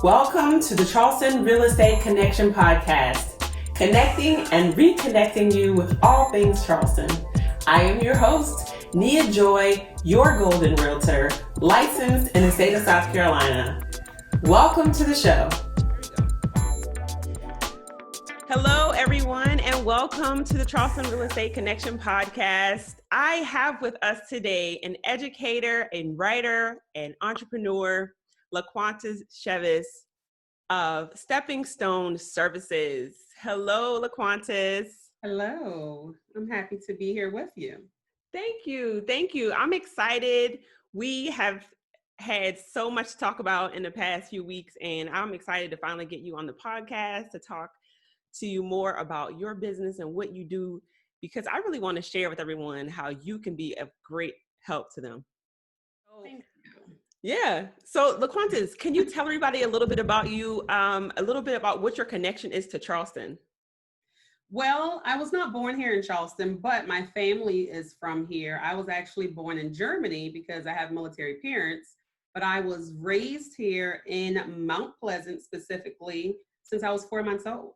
Welcome to the Charleston Real Estate Connection podcast, connecting and reconnecting you with all things Charleston. I am your host, Nia Joy, your golden realtor, licensed in the state of South Carolina. Welcome to the show. Hello, everyone, and welcome to the Charleston Real Estate Connection podcast. I have with us today an educator, a writer, and entrepreneur, Laquantis Chevis of Stepping Stone Services. Hello, Laquantis. Hello. I'm happy to be here with you. Thank you. Thank you. I'm excited. We have had so much to talk about in the past few weeks, and I'm excited to finally get you on the podcast to talk to you more about your business and what you do, because I really want to share with everyone how you can be of great help to them. Thank you. Yeah. So Laquantis, can you tell everybody a little bit about you, a little bit about what your connection is to Charleston? Well, I was not born here in Charleston, but my family is from here. I was actually born in Germany because I have military parents, but I was raised here in Mount Pleasant specifically since I was 4 months old.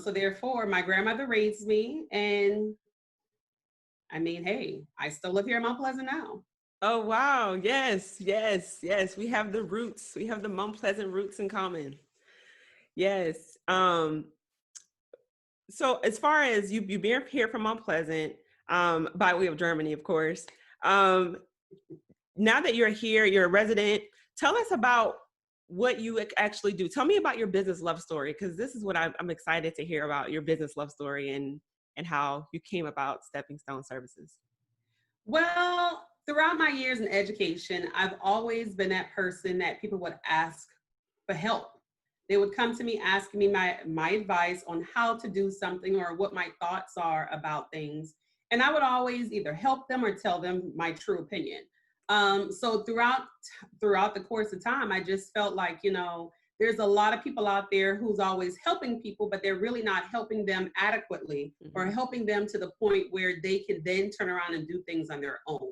So therefore, my grandmother raised me, and I mean, hey, I still live here in Mount Pleasant now. Oh, wow. Yes, yes, yes. We have the roots. We have the Mount Pleasant roots in common. Yes. So as far as you being here from Mount Pleasant, by way of Germany, of course, now that you're here, you're a resident, tell us about what you actually do. Tell me about your business love story, because this is what I'm excited to hear about, your business love story and how you came about Stepping Stone Services. Well, throughout my years in education, I've always been that person that people would ask for help. They would come to me asking me my advice on how to do something or what my thoughts are about things. And I would always either help them or tell them my true opinion. So throughout the course of time, I just felt like, there's a lot of people out there who's always helping people, but they're really not helping them adequately or helping them to the point where they can then turn around and do things on their own.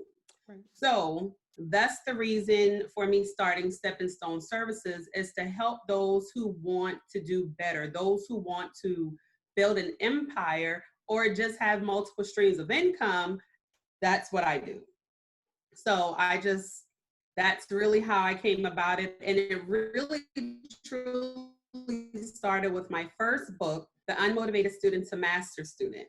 Right. So that's the reason for me starting Stepping Stone Services, is to help those who want to do better, those who want to build an empire or just have multiple streams of income. That's what I do. So that's really how I came about it. And it really truly started with my first book, The Unmotivated Student to Master Student.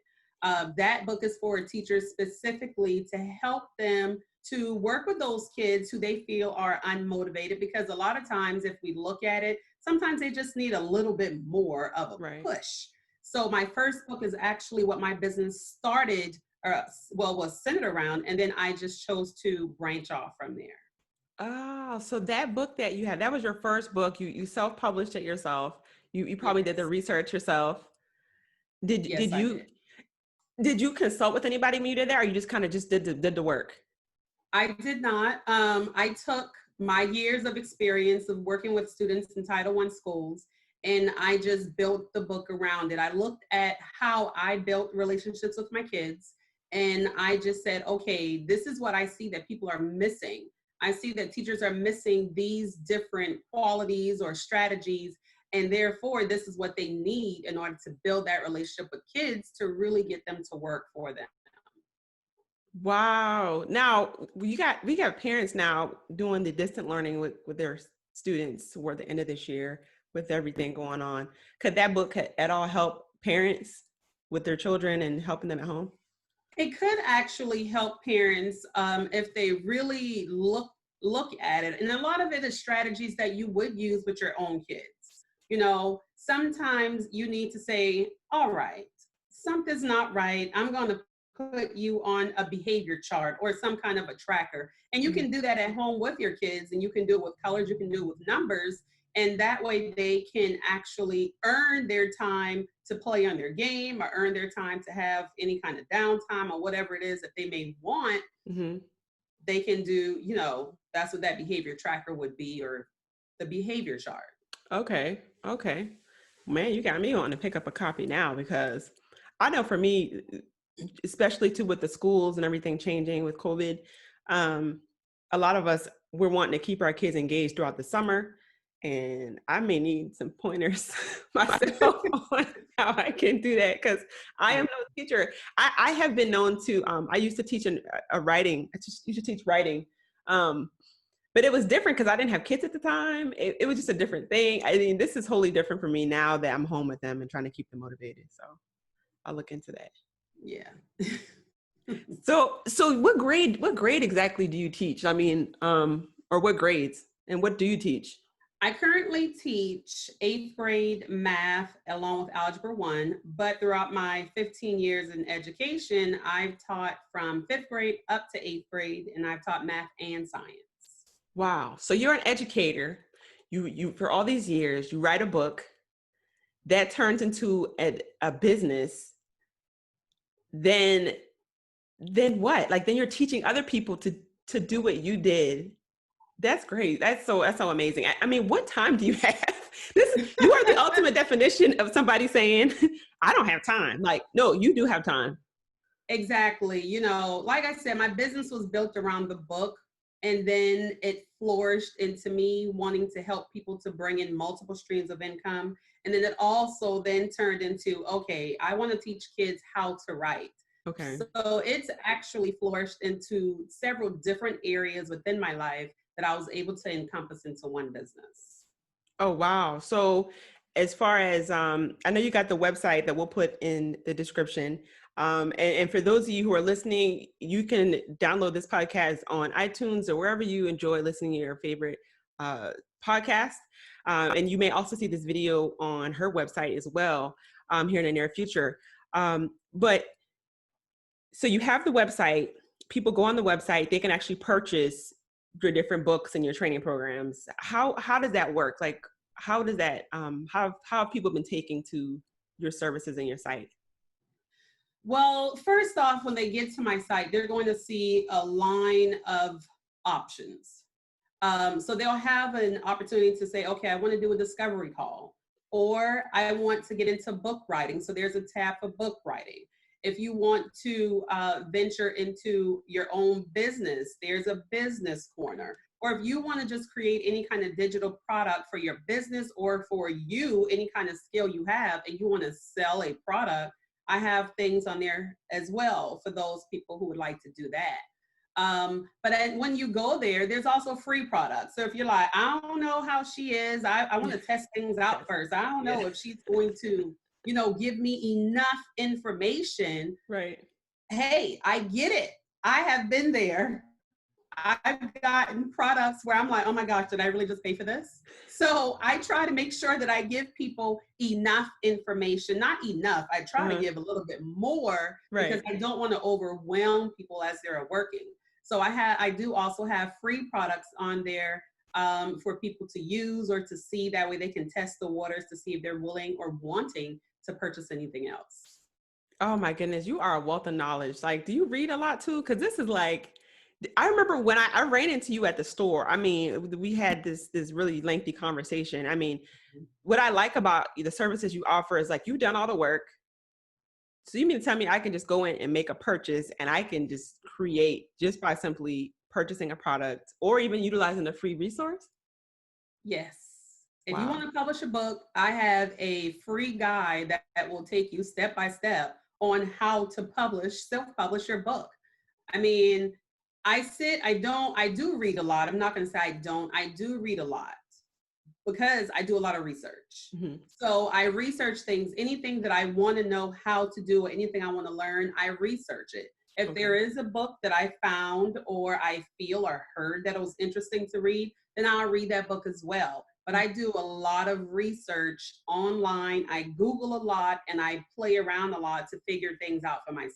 That book is for teachers specifically to help them to work with those kids who they feel are unmotivated, because a lot of times if we look at it, sometimes they just need a little bit more of a push. So my first book is actually what my business started, was centered around, and then I just chose to branch off from there. Oh, so that book that you had, that was your first book. You self-published it yourself. You probably did the research yourself. Did you consult with anybody when you did that, or you just kind of just did the work? I did not. I took my years of experience of working with students in Title I schools, and I just built the book around it. I looked at how I built relationships with my kids, and I just said, okay, this is what I see that people are missing. I see that teachers are missing these different qualities or strategies, and therefore this is what they need in order to build that relationship with kids to really get them to work for them. Wow. Now we got parents now doing the distant learning with their students toward the end of this year with everything going on. Could that book at all help parents with their children and helping them at home? It could actually help parents if they really look at it. And a lot of it is strategies that you would use with your own kids. Sometimes you need to say, all right, something's not right. I'm going to put you on a behavior chart or some kind of a tracker. And you can do that at home with your kids, and you can do it with colors, you can do it with numbers. And that way they can actually earn their time to play on their game or earn their time to have any kind of downtime or whatever it is that they may want. They can do, that's what that behavior tracker would be, or the behavior chart. Okay. Man, you got me on to pick up a copy now, because I know for me, especially too with the schools and everything changing with COVID, a lot of us, we're wanting to keep our kids engaged throughout the summer. and I may need some pointers myself on how I can do that, because I am no teacher. I have been known to, I used to teach a writing, I just used to teach writing, but it was different because I didn't have kids at the time. It was just a different thing. I mean, this is wholly different for me now that I'm home with them and trying to keep them motivated. So I'll look into that. Yeah. So what grade exactly do you teach? I mean, or what grades, and what do you teach? I currently teach 8th grade math along with Algebra 1, but throughout my 15 years in education, I've taught from 5th grade up to 8th grade, and I've taught math and science. Wow. So you're an educator. You for all these years, you write a book that turns into a business. Then what? Like, then you're teaching other people to do what you did. That's great. That's so amazing. I mean, what time do you have? You are the ultimate definition of somebody saying, I don't have time. Like, no, you do have time. Exactly. You know, like I said, my business was built around the book, and then it flourished into me wanting to help people to bring in multiple streams of income. And then it also then turned into, okay, I want to teach kids how to write. Okay. So it's actually flourished into several different areas within my life that I was able to encompass into one business. Oh, wow. So as far as, I know you got the website that we'll put in the description. And for those of you who are listening, you can download this podcast on iTunes or wherever you enjoy listening to your favorite podcast. And you may also see this video on her website as well here in the near future. But so you have the website, people go on the website, they can actually purchase your different books and your training programs. How does that work? Like, how does that, how have people been taking to your services and your site? Well, first off, when they get to my site, they're going to see a line of options. So they'll have an opportunity to say, okay, I want to do a discovery call, or I want to get into book writing. So there's a tab for book writing. If you want to venture into your own business, there's a business corner. Or if you want to just create any kind of digital product for your business or for you, any kind of skill you have, and you want to sell a product, I have things on there as well for those people who would like to do that. But when you go there, there's also free products. So if you're like, I don't know how she is, I want to test things out first. I don't know if she's going to, give me enough information. Right. Hey, I get it. I have been there. I've gotten products where I'm like, oh my gosh, did I really just pay for this? So I try to make sure that I give people enough information, not enough. I try to give a little bit more because I don't want to overwhelm people as they're working. So I do also have free products on there for people to use or to see. That way they can test the waters to see if they're willing or wanting to purchase anything else. Oh my goodness, you are a wealth of knowledge. Like, do you read a lot too? Because this is like, I remember when I ran into you at the store. I mean, we had this really lengthy conversation. I mean, what I like about the services you offer is like, you've done all the work. So you mean to tell me I can just go in and make a purchase and I can just create just by simply purchasing a product or even utilizing a free resource? Yes. If Wow. you want to publish a book, I have a free guide that will take you step by step on how to self-publish your book. I mean, I do read a lot. I'm not going to say I don't. I do read a lot because I do a lot of research. Mm-hmm. So I research things, anything that I want to know how to do, or anything I want to learn, I research it. If there is a book that I found or I feel or heard that it was interesting to read, then I'll read that book as well. But I do a lot of research online. I Google a lot and I play around a lot to figure things out for myself.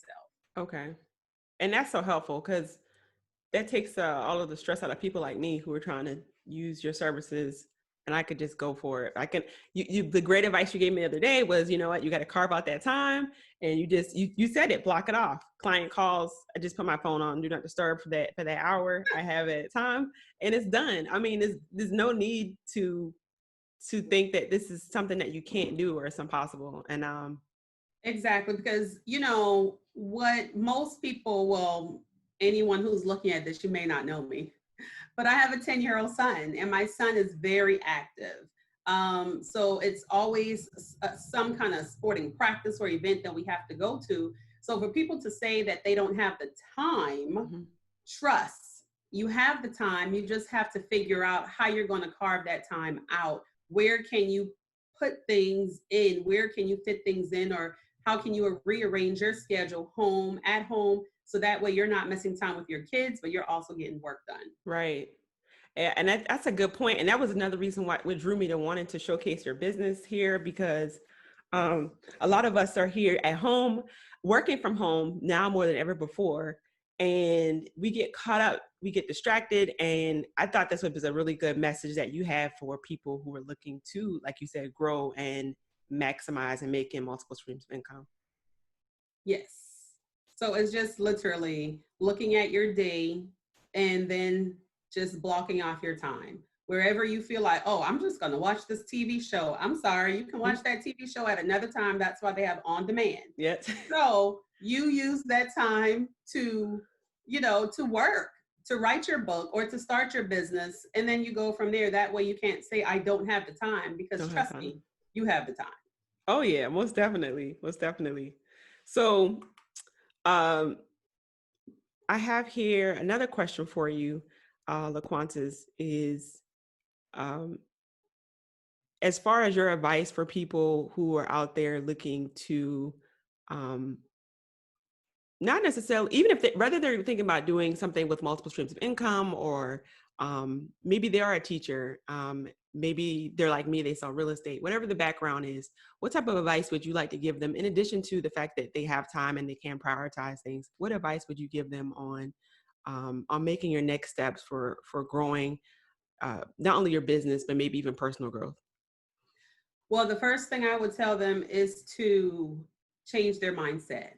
Okay. And that's so helpful because that takes all of the stress out of people like me who are trying to use your services, and I could just go for it. I can, the great advice you gave me the other day was, you know what, you got to carve out that time, and you said it, block it off. Client calls, I just put my phone on, do not disturb for that hour. I have it time and it's done. I mean, there's no need to think that this is something that you can't do or it's impossible. And exactly, because what most people anyone who's looking at this, you may not know me. But I have a 10-year-old son, and my son is very active. So it's always some kind of sporting practice or event that we have to go to. So for people to say that they don't have the time, Mm-hmm. trust, you have the time. You just have to figure out how you're going to carve that time out. Where can you put things in? Where can you fit things in? Or how can you rearrange your schedule at home, so that way you're not missing time with your kids, but you're also getting work done. Right. And that's a good point. And that was another reason why what drew me to wanting to showcase your business here, because a lot of us are here at home, working from home now more than ever before. And we get caught up, we get distracted. And I thought this was a really good message that you have for people who are looking to, like you said, grow and maximize and make in multiple streams of income. Yes. So it's just literally looking at your day and then just blocking off your time. Wherever you feel like, oh, I'm just going to watch this TV show. I'm sorry, you can watch that TV show at another time. That's why they have on demand. Yes. So you use that time to, to work, to write your book or to start your business. And then you go from there. That way you can't say, I don't have the time, because trust me, you have the time. Oh yeah, most definitely. Most definitely. So I have here another question for you, Laquantis, is as far as your advice for people who are out there looking to not necessarily, even if whether they're thinking about doing something with multiple streams of income, or maybe they are a teacher, maybe they're like me, they sell real estate, whatever the background is, what type of advice would you like to give them, in addition to the fact that they have time and they can prioritize things? What advice would you give them on making your next steps for growing not only your business, but maybe even personal growth? Well, the first thing I would tell them is to change their mindset.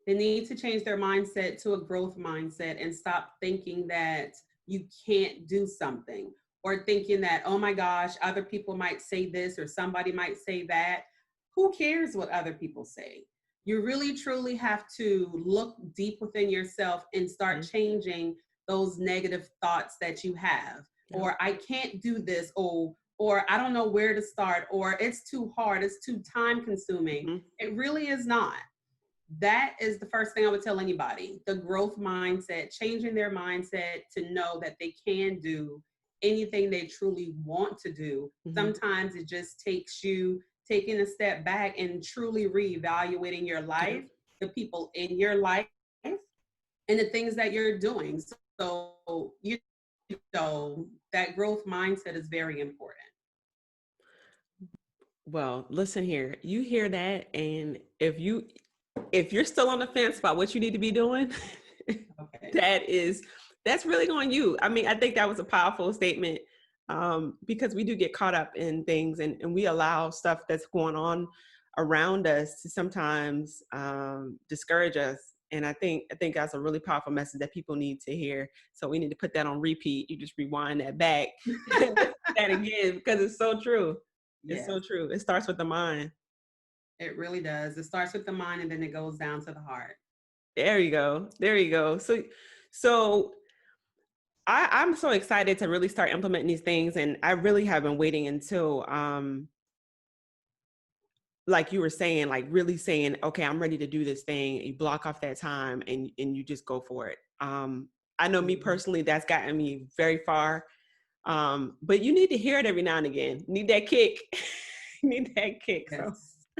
They need to change their mindset to a growth mindset and stop thinking that you can't do something, or thinking that, oh my gosh, other people might say this or somebody might say that. Who cares what other people say? You really, truly have to look deep within yourself and start changing those negative thoughts that you have. Yeah. Or I can't do this, or I don't know where to start, or it's too hard, it's too time consuming. Mm-hmm. It really is not. That is the first thing I would tell anybody. The growth mindset, changing their mindset to know that they can do anything they truly want to do. Mm-hmm. Sometimes it just takes you taking a step back and truly reevaluating your life, the people in your life, and the things that you're doing. So, that growth mindset is very important. Well, listen here, you hear that, and if you're still on the fence about what you need to be doing, okay. that's really on you. I mean, I think that was a powerful statement, because we do get caught up in things, and we allow stuff that's going on around us to sometimes discourage us. And I think that's a really powerful message that people need to hear. So we need to put that on repeat. You just rewind that back that again, because it's so true. It's so true. It starts with the mind. It really does. It starts with the mind, and then it goes down to the heart. There you go. There you go. So I'm so excited to really start implementing these things. And I really have been waiting until, like you were saying, like really saying, okay, I'm ready to do this thing. You block off that time and you just go for it. I know me personally, that's gotten me very far. But you need to hear it every now and again. You need that kick. You need that kick. Yes. So.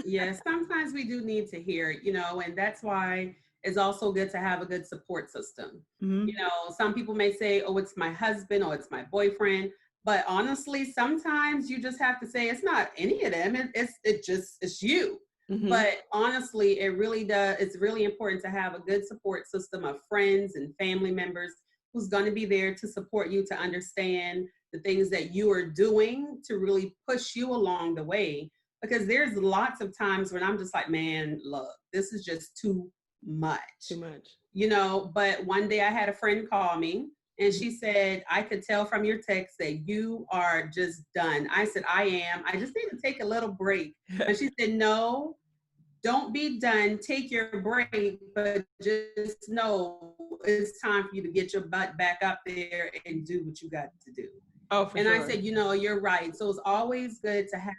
Yes, sometimes we do need to hear it, and that's why it's also good to have a good support system. Mm-hmm. Some people may say, oh, it's my husband or it's my boyfriend. But honestly, sometimes you just have to say it's not any of them. It's you. Mm-hmm. But honestly, it really does. It's really important to have a good support system of friends and family members who's going to be there to support you, to understand the things that you are doing, to really push you along the way. Because there's lots of times when I'm just like, man, look, this is just too much. Too much. But one day I had a friend call me and she said, I could tell from your text that you are just done. I said, I am. I just need to take a little break. And she said, no, don't be done. Take your break, but just know it's time for you to get your butt back up there and do what you got to do. Oh, for and sure. I said, you're right. So it's always good to have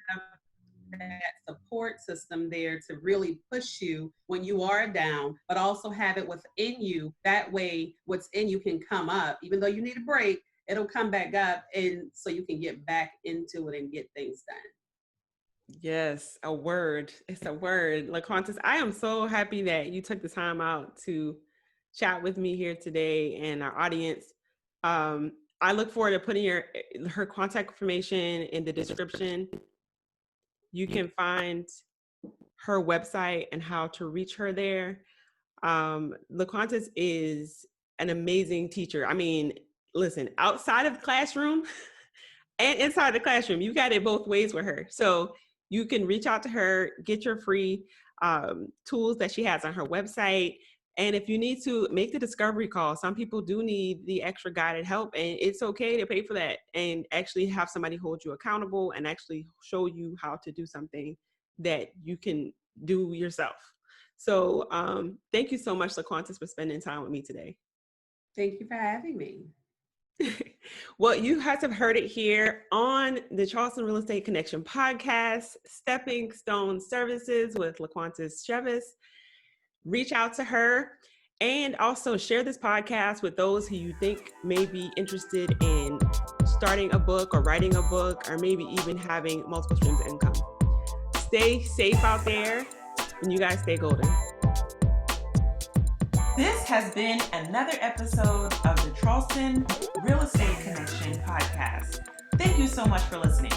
that support system there to really push you when you are down, but also have it within you. That way, what's in you can come up. Even though you need a break, it'll come back up, and so you can get back into it and get things done. Yes, a word. It's a word. Laquantis, I am so happy that you took the time out to chat with me here today and our audience. I look forward to putting her contact information in the description. You can find her website and how to reach her there. Laquantis is an amazing teacher. I mean, listen, outside of the classroom and inside the classroom, you got it both ways with her. So you can reach out to her, get your free tools that she has on her website. And if you need to make the discovery call, some people do need the extra guided help, and it's okay to pay for that and actually have somebody hold you accountable and actually show you how to do something that you can do yourself. So thank you so much, Laquantis, for spending time with me today. Thank you for having me. Well, you guys have heard it here on the Charleston Real Estate Connection podcast, Stepping Stone Services with Laquantis Chevis. Reach out to her and also share this podcast with those who you think may be interested in starting a book or writing a book, or maybe even having multiple streams of income. Stay safe out there, and you guys stay golden. This has been another episode of the Charleston Real Estate Connection podcast. Thank you so much for listening.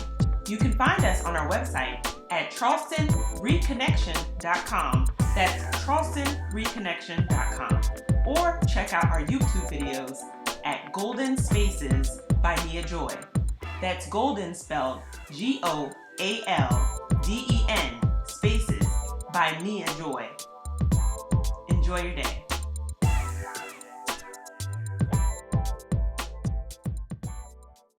You can find us on our website at charlestonreconnection.com. That's charlestonreconnection.com. Or check out our YouTube videos at Golden Spaces by Nia Joy. That's Golden spelled Golden Spaces by Nia Joy. Enjoy your day.